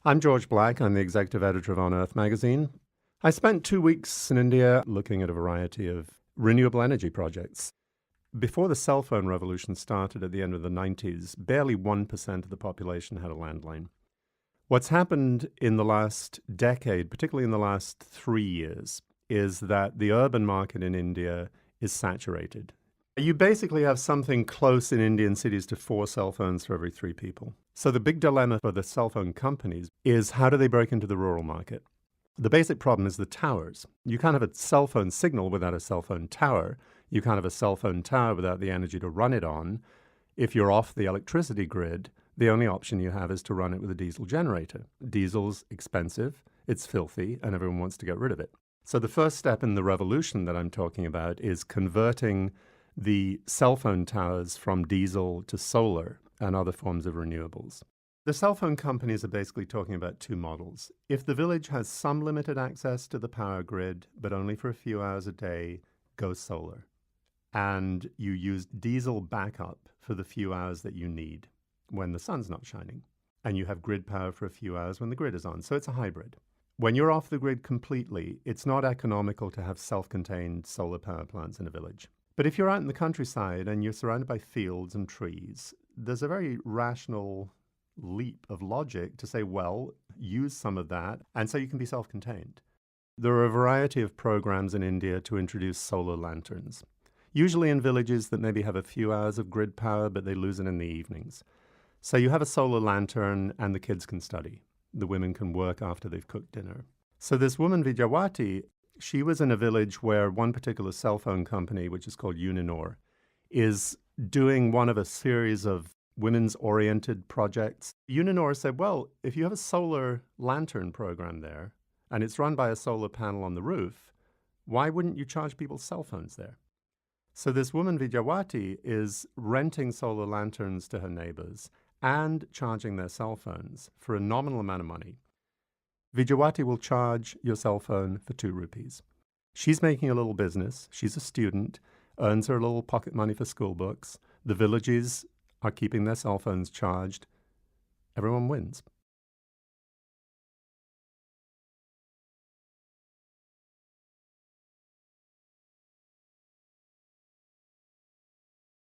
I'm George Black. I'm the executive editor of OnEarth magazine. I spent 2 weeks in India looking at a variety of renewable energy projects. Before the cell phone revolution started at the end of the 90s, barely 1% of the population had a landline. What's happened in the last decade, particularly in the last 3 years, is that the urban market in India is saturated. You basically have something close in Indian cities to 4 cell phones for every 3 people. So the big dilemma for the cell phone companies is how do they break into the rural market? The basic problem is the towers. You can't have a cell phone signal without a cell phone tower. You can't have a cell phone tower without the energy to run it on. If you're off the electricity grid, the only option you have is to run it with a diesel generator. Diesel's expensive, it's filthy, and everyone wants to get rid of it. So the first step in the revolution that I'm talking about is converting the cell phone towers from diesel to solar and other forms of renewables. The cell phone companies are basically talking about 2 models. If the village has some limited access to the power grid, but only for a few hours a day, go solar. And you use diesel backup for the few hours that you need when the sun's not shining. And you have grid power for a few hours when the grid is on. So it's a hybrid. When you're off the grid completely, it's not economical to have self-contained solar power plants in a village. But if you're out in the countryside and you're surrounded by fields and trees, there's a very rational leap of logic to say, well, use some of that, and so you can be self-contained. There are a variety of programs in India to introduce solar lanterns, usually in villages that maybe have a few hours of grid power, but they lose it in the evenings. So you have a solar lantern and the kids can study. The women can work after they've cooked dinner. So this woman, Vijayawati, she was in a village where one particular cell phone company, which is called Uninor, is doing one of a series of women's-oriented projects. Uninor said, well, if you have a solar lantern program there, and it's run by a solar panel on the roof, why wouldn't you charge people's cell phones there? So this woman, Vijayawati, is renting solar lanterns to her neighbors and charging their cell phones for a nominal amount of money. Vijayawati will charge your cell phone for 2 rupees. She's making a little business. She's a student, earns her a little pocket money for school books. The villages are keeping their cell phones charged. Everyone wins.